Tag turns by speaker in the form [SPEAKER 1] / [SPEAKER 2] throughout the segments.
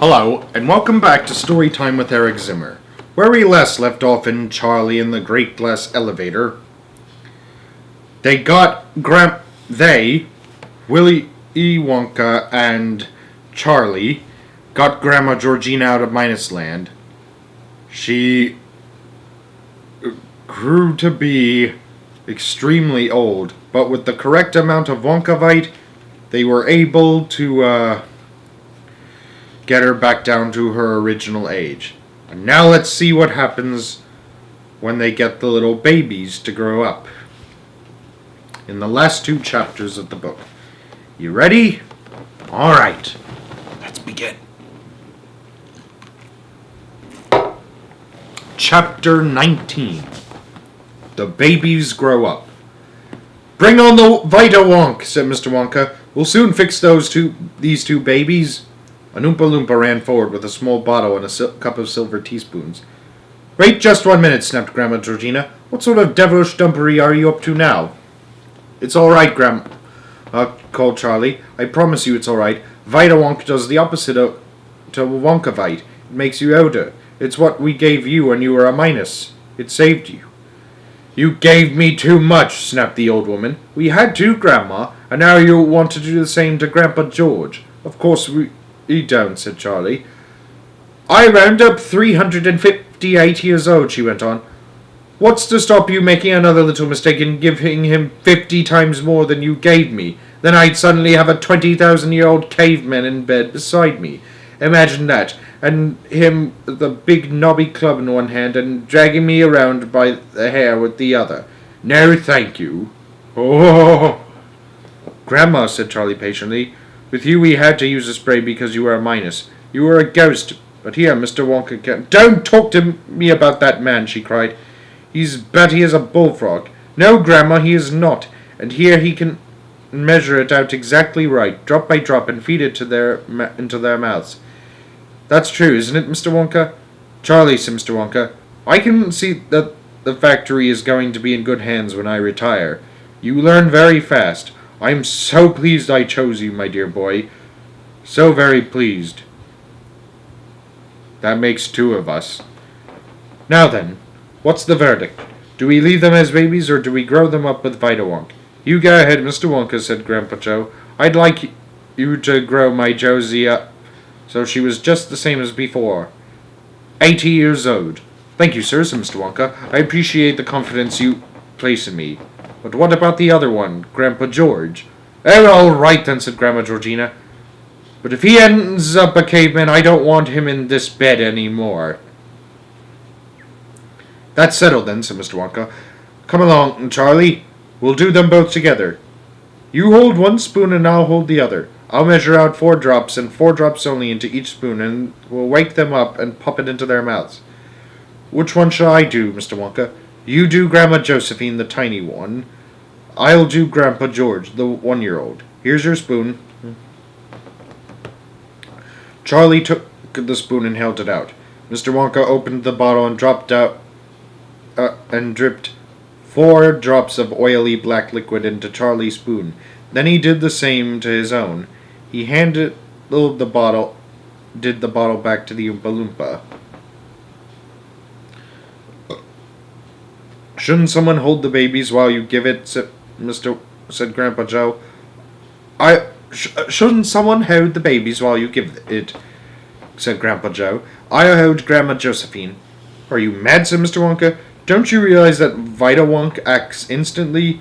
[SPEAKER 1] Hello, and welcome back to Storytime with Eric Zimmer, where we last left off in Charlie and the Great Glass Elevator. Willy E. Wonka and Charlie, got Grandma Georgina out of Minus Land. She grew to be extremely old, but with the correct amount of Wonkavite, they were able to, get her back down to her original age. And now let's see what happens when they get the little babies to grow up. In the last two chapters of the book. You ready? Alright. Let's begin. Chapter 19. The Babies Grow Up. Bring on the Vita Wonk, said Mr. Wonka. We'll soon fix these two babies. An Oompa Loompa ran forward with a small bottle and a cup of silver teaspoons. Wait just 1 minute, snapped Grandma Georgina. What sort of devilish dumpery are you up to now? It's all right, Grandma, called Charlie. I promise you it's all right. Vita Wonk does the opposite to Wonkavite. It makes you older. It's what we gave you when you were a minus. It saved you. You gave me too much, snapped the old woman. We had to, Grandma, and now you want to do the same to Grandpa George. Of course we don't, said Charlie. I round up 358 years old, she went on. What's to stop you making another little mistake and giving him 50 times more than you gave me? Then I'd suddenly have a 20,000-year-old caveman in bed beside me. Imagine that, and him with a big knobby club in one hand and dragging me around by the hair with the other. No, thank you. Oh, Grandma, said Charlie patiently. With you we had to use a spray because you were a minus. You were a ghost. But here, Mr. Wonka can... Don't talk to me about that man, she cried. He's batty as a bullfrog. No, Grandma, he is not. And here he can measure it out exactly right, drop by drop, and feed it into their mouths. That's true, isn't it, Mr. Wonka? Charlie, said Mr. Wonka, I can see that the factory is going to be in good hands when I retire. You learn very fast. I'm so pleased I chose you, my dear boy. So very pleased. That makes two of us. Now then, what's the verdict? Do we leave them as babies, or do we grow them up with Vita Wonk? You go ahead, Mr. Wonka, said Grandpa Joe. I'd like you to grow my Josie up so she was just the same as before. 80 years old. Thank you, sir, said Mr. Wonka. I appreciate the confidence you place in me. But what about the other one, Grandpa George? Oh, all right then, said Grandma Georgina. But if he ends up a caveman, I don't want him in this bed any more. That's settled then, said Mr. Wonka. Come along, Charlie. We'll do them both together. You hold one spoon and I'll hold the other. I'll measure out 4 drops and 4 drops only into each spoon, and we'll wake them up and pop it into their mouths. Which one shall I do, Mr. Wonka? You do Grandma Josephine, the tiny one. I'll do Grandpa George, the 1-year-old. Here's your spoon. Charlie took the spoon and held it out. Mr. Wonka opened the bottle and dripped 4 drops of oily black liquid into Charlie's spoon. Then he did the same to his own. He handed the bottle back to the Oompa Loompa. Shouldn't someone hold the babies while you give it, said Grandpa Joe. Shouldn't someone hold the babies while you give it, said Grandpa Joe. I'll hold Grandma Josephine. Are you mad, said Mr. Wonka? Don't you realize that Vita Wonk acts instantly?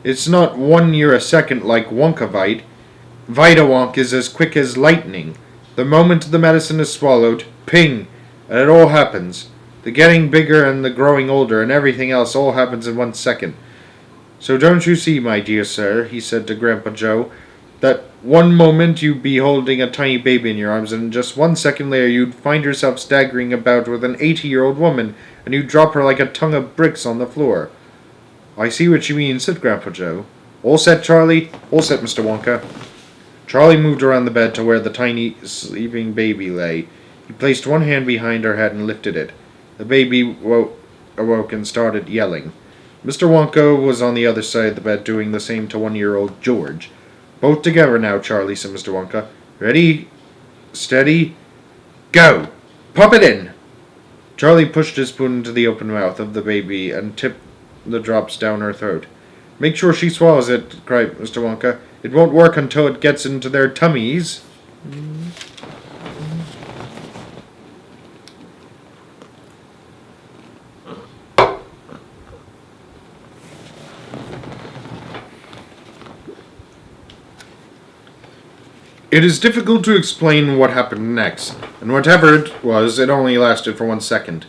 [SPEAKER 1] It's not 1 year a second like Wonkavite. Vita Wonk is as quick as lightning. The moment the medicine is swallowed, ping, and it all happens. The getting bigger and the growing older and everything else all happens in 1 second. So don't you see, my dear sir, he said to Grandpa Joe, that one moment you'd be holding a tiny baby in your arms, and just 1 second later you'd find yourself staggering about with an 80-year-old woman, and you'd drop her like a ton of bricks on the floor. I see what you mean, said Grandpa Joe. All set, Charlie? All set, Mr. Wonka. Charlie moved around the bed to where the tiny sleeping baby lay. He placed one hand behind her head and lifted it. The baby awoke and started yelling. Mr. Wonka was on the other side of the bed doing the same to 1-year-old George. Both together now, Charlie, said Mr. Wonka. Ready? Steady? Go! Pop it in! Charlie pushed his spoon into the open mouth of the baby and tipped the drops down her throat. Make sure she swallows it, cried Mr. Wonka. It won't work until it gets into their tummies. It is difficult to explain what happened next, and whatever it was, it only lasted for 1 second.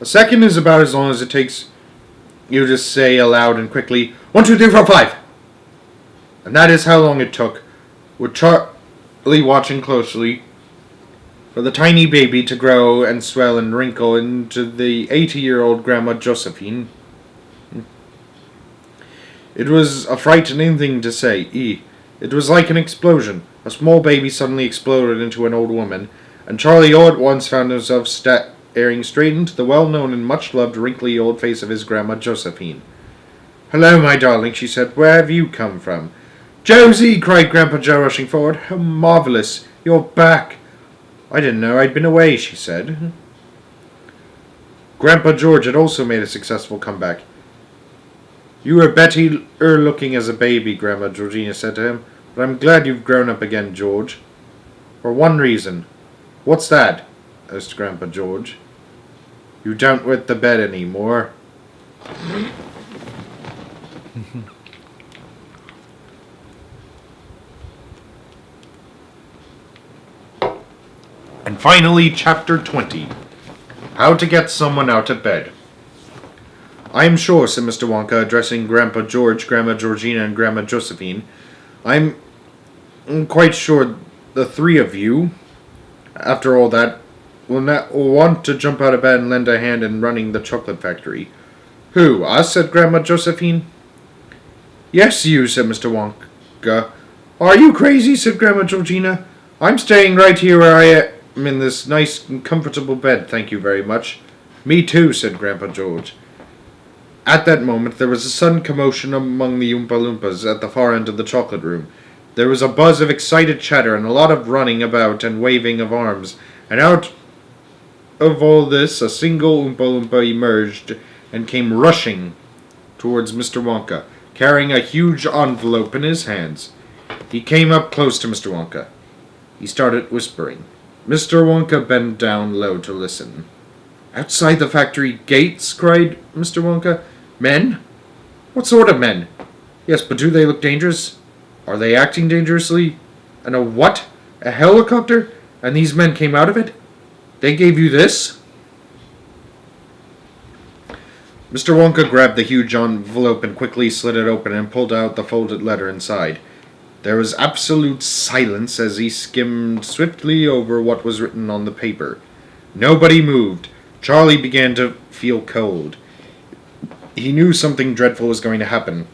[SPEAKER 1] A second is about as long as it takes you to say aloud and quickly, 1, 2, 3, 4, 5. And that is how long it took, with Charlie watching closely, for the tiny baby to grow and swell and wrinkle into the 80-year-old Grandma Josephine. It was a frightening thing to say. It was like an explosion. A small baby suddenly exploded into an old woman, and Charlie all at once found himself staring straight into the well-known and much-loved wrinkly old face of his Grandma Josephine. Hello, my darling, she said. Where have you come from? Josie, cried Grandpa Joe, rushing forward. How marvelous. You're back. I didn't know I'd been away, she said. Grandpa George had also made a successful comeback. You were better-looking as a baby, Grandma Georgina said to him, but I'm glad you've grown up again, George. For one reason. What's that? asked Grandpa George. You don't wet the bed anymore. And finally, Chapter 20. How to get someone out of bed. I am sure, said Mr. Wonka, addressing Grandpa George, Grandma Georgina, and Grandma Josephine, I'm quite sure the three of you, after all that, will want to jump out of bed and lend a hand in running the chocolate factory. Who, us? Said Grandma Josephine. Yes, you, said Mr. Wonka. Are you crazy? Said Grandma Georgina. I'm staying right here where I am in this nice and comfortable bed, thank you very much. Me too, said Grandpa George. At that moment, there was a sudden commotion among the Oompa Loompas at the far end of the chocolate room. There was a buzz of excited chatter and a lot of running about and waving of arms, and out of all this a single Oompa Loompa emerged and came rushing towards Mr. Wonka, carrying a huge envelope in his hands. He came up close to Mr. Wonka. He started whispering. Mr. Wonka bent down low to listen. Outside the factory gates, cried Mr. Wonka. Men? What sort of men? Yes, but do they look dangerous? Are they acting dangerously? And a what? A helicopter? And these men came out of it? They gave you this? Mr. Wonka grabbed the huge envelope and quickly slit it open and pulled out the folded letter inside. There was absolute silence as he skimmed swiftly over what was written on the paper. Nobody moved. Charlie began to feel cold. He knew something dreadful was going to happen.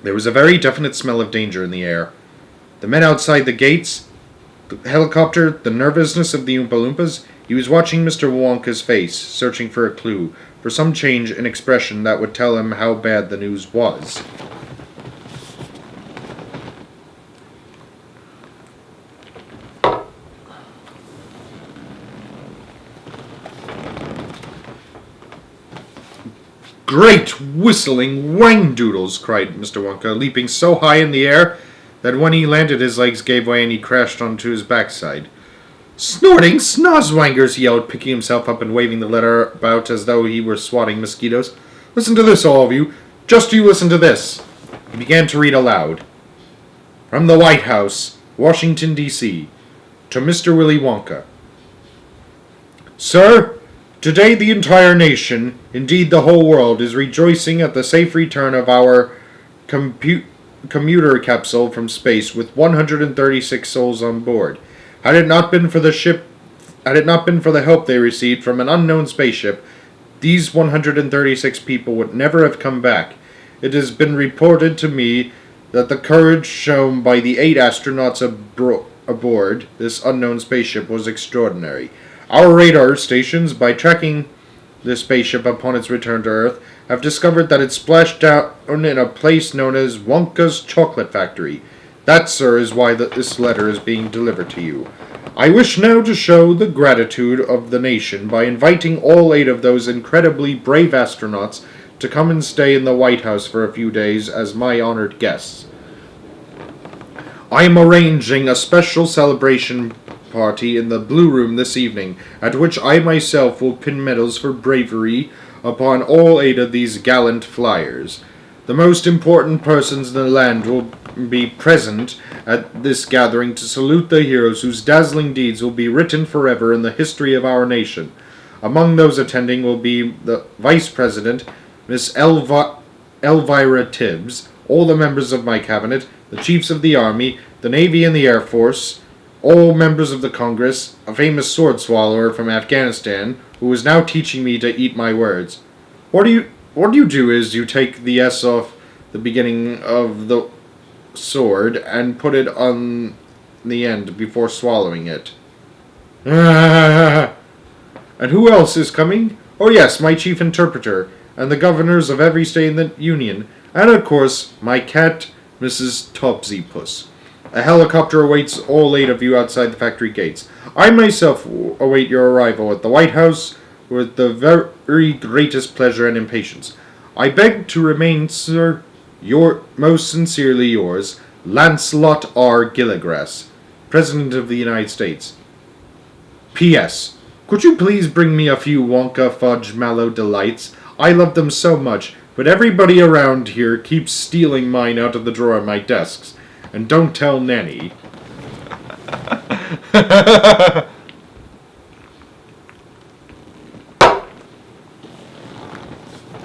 [SPEAKER 1] There was a very definite smell of danger in the air. The men outside the gates, the helicopter, the nervousness of the Oompa Loompas. He was watching Mr. Wonka's face, searching for a clue, for some change in expression that would tell him how bad the news was. Great whistling wang-doodles, cried Mr. Wonka, leaping so high in the air that when he landed his legs gave way and he crashed onto his backside. Snorting snozwangers, he yelled, picking himself up and waving the letter about as though he were swatting mosquitoes. Listen to this, all of you. Just you listen to this. He began to read aloud. From the White House, Washington, D.C., to Mr. Willy Wonka. Sir, today the entire nation, indeed the whole world, is rejoicing at the safe return of our commuter capsule from space with 136 souls on board. Had it not been for the help they received from an unknown spaceship, these 136 people would never have come back. It has been reported to me that the courage shown by the 8 astronauts aboard this unknown spaceship was extraordinary. Our radar stations, by tracking the spaceship upon its return to Earth, have discovered that it splashed down in a place known as Wonka's Chocolate Factory. That, sir, is why this letter is being delivered to you. I wish now to show the gratitude of the nation by inviting all 8 of those incredibly brave astronauts to come and stay in the White House for a few days as my honored guests. I am arranging a special celebration party in the Blue Room this evening, at which I myself will pin medals for bravery upon all 8 of these gallant flyers. The most important persons in the land will be present at this gathering to salute the heroes whose dazzling deeds will be written forever in the history of our nation. Among those attending will be the Vice President, Miss Elvira Tibbs, all the members of my cabinet, the chiefs of the Army, the Navy and the Air Force, all members of the Congress, a famous sword swallower from Afghanistan, who is now teaching me to eat my words. What you do is you take the S off the beginning of the sword and put it on the end before swallowing it. And who else is coming? Oh yes, my chief interpreter, and the governors of every state in the Union, and of course, my cat, Mrs. Topsy-Puss. A helicopter awaits all 8 of you outside the factory gates. I myself await your arrival at the White House with the very greatest pleasure and impatience. I beg to remain, sir, your most sincerely yours, Lancelot R. Gilligrass, President of the United States. P.S. Could you please bring me a few Wonka Fudge Mallow Delights? I love them so much, but everybody around here keeps stealing mine out of the drawer of my desks. And don't tell Nanny.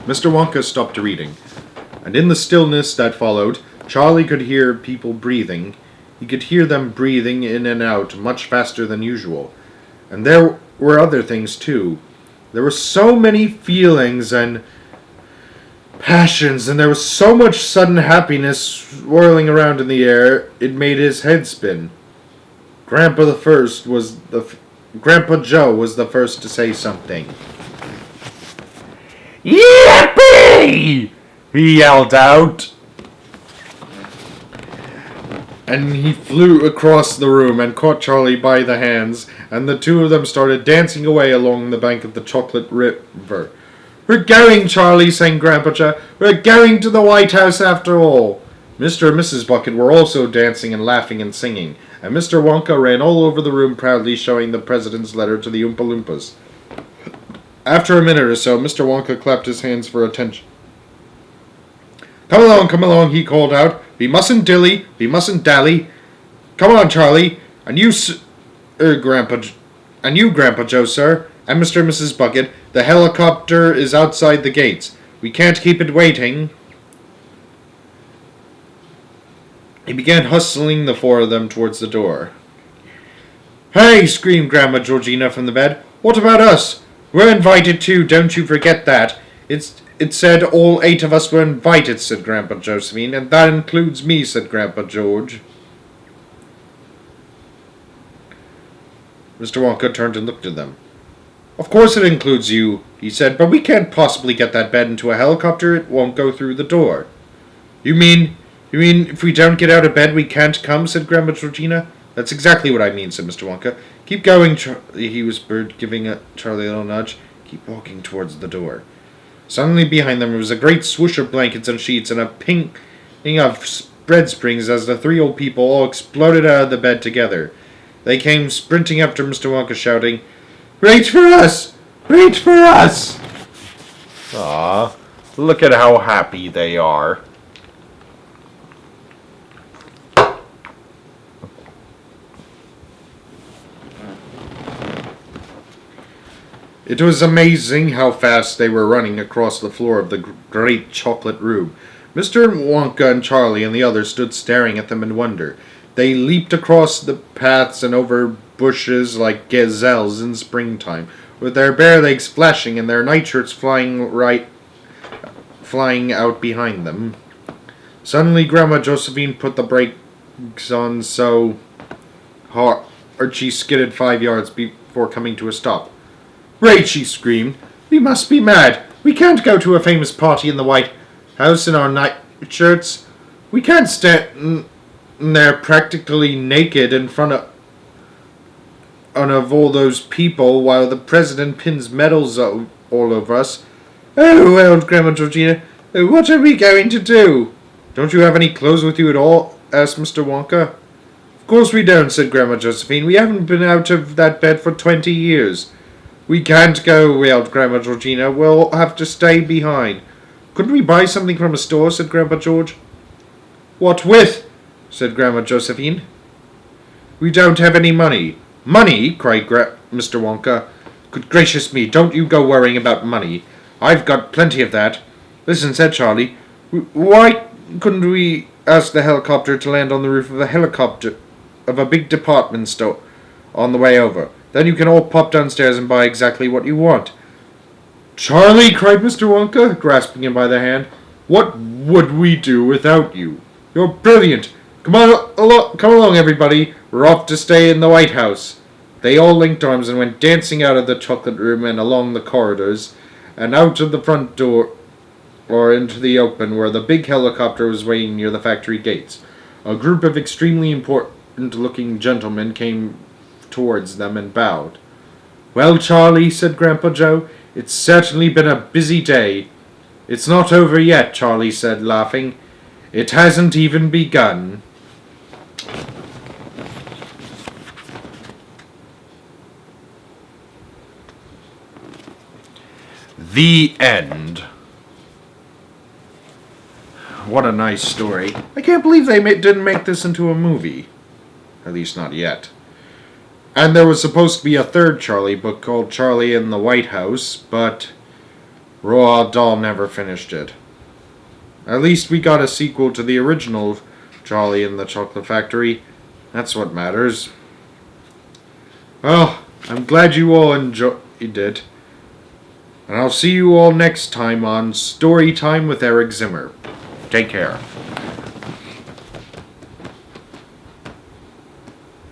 [SPEAKER 1] Mr. Wonka stopped reading, and in the stillness that followed, Charlie could hear people breathing. He could hear them breathing in and out much faster than usual. And there were other things, too. There were so many feelings and passions, and there was so much sudden happiness swirling around in the air, it made his head spin. Grandpa Joe was the first to say something. Yippee! He yelled out. And he flew across the room and caught Charlie by the hands, and the 2 of them started dancing away along the bank of the chocolate river. We're going, Charlie, sang Grandpa Joe. We're going to the White House after all. Mr. and Mrs. Bucket were also dancing and laughing and singing, and Mr. Wonka ran all over the room proudly showing the President's letter to the Oompa Loompas. After a minute or so, Mr. Wonka clapped his hands for attention. Come along, he called out. We mustn't dilly, we mustn't dally. Come on, Charlie, and you, Grandpa Joe, sir, and Mr. and Mrs. Bucket. The helicopter is outside the gates. We can't keep it waiting. He began hustling the 4 of them towards the door. Hey, screamed Grandma Georgina from the bed. What about us? We're invited too, don't you forget that. It said all 8 of us were invited, said Grandpa Josephine, and that includes me, said Grandpa George. Mr. Wonka turned and looked at them. Of course it includes you, he said, but we can't possibly get that bed into a helicopter. It won't go through the door. You mean if we don't get out of bed we can't come, said Grandma Georgina. That's exactly what I mean, said Mr. Wonka. Keep going, Charlie, he whispered, giving Charlie a little nudge. Keep walking towards the door. Suddenly behind them was a great swoosh of blankets and sheets and a pinging of spread springs as the 3 old people all exploded out of the bed together. They came sprinting after Mr. Wonka, shouting, Wait for us! Wait for us! Ah, look at how happy they are. It was amazing how fast they were running across the floor of the great chocolate room. Mr. Wonka and Charlie and the others stood staring at them in wonder. They leaped across the paths and over bushes like gazelles in springtime, with their bare legs flashing and their nightshirts flying out behind them. Suddenly Grandma Josephine put the brakes on so hard she skidded 5 yards before coming to a stop. Ray, she screamed. We must be mad. We can't go to a famous party in the White House in our nightshirts. We can't stand there practically naked in front of of all those people while the president pins medals all over us. Oh, wailed Grandma Georgina. What are we going to do? Don't you have any clothes with you at all? Asked Mr. Wonka. Of course we don't, said Grandma Josephine. We haven't been out of that bed for 20 years. We can't go, wailed Grandma Georgina. We'll have to stay behind. Couldn't we buy something from a store? Said Grandpa George. What with? Said Grandma Josephine. We don't have any money. Money? Cried Mr. Wonka. Good gracious me, don't you go worrying about money. I've got plenty of that. Listen, said Charlie. Why couldn't we ask the helicopter to land on the roof of a big department store on the way over? Then you can all pop downstairs and buy exactly what you want. Charlie, cried Mr. Wonka, grasping him by the hand. What would we do without you? You're brilliant. Come along, everybody. We're off to stay in the White House. They all linked arms and went dancing out of the chocolate room and along the corridors, and out of the front door, or into the open where the big helicopter was waiting near the factory gates. A group of extremely important-looking gentlemen came towards them and bowed. Well, Charlie, said Grandpa Joe, it's certainly been a busy day. It's not over yet, Charlie said, laughing. It hasn't even begun. The end. What a nice story. I can't believe they didn't make this into a movie. At least not yet. And there was supposed to be a third Charlie book called Charlie in the White House, but Roald Dahl never finished it. At least we got a sequel to the original Charlie in the Chocolate Factory. That's what matters. Well, I'm glad you all enjoyed it. And I'll see you all next time on Story Time with Eric Zimmer. Take care.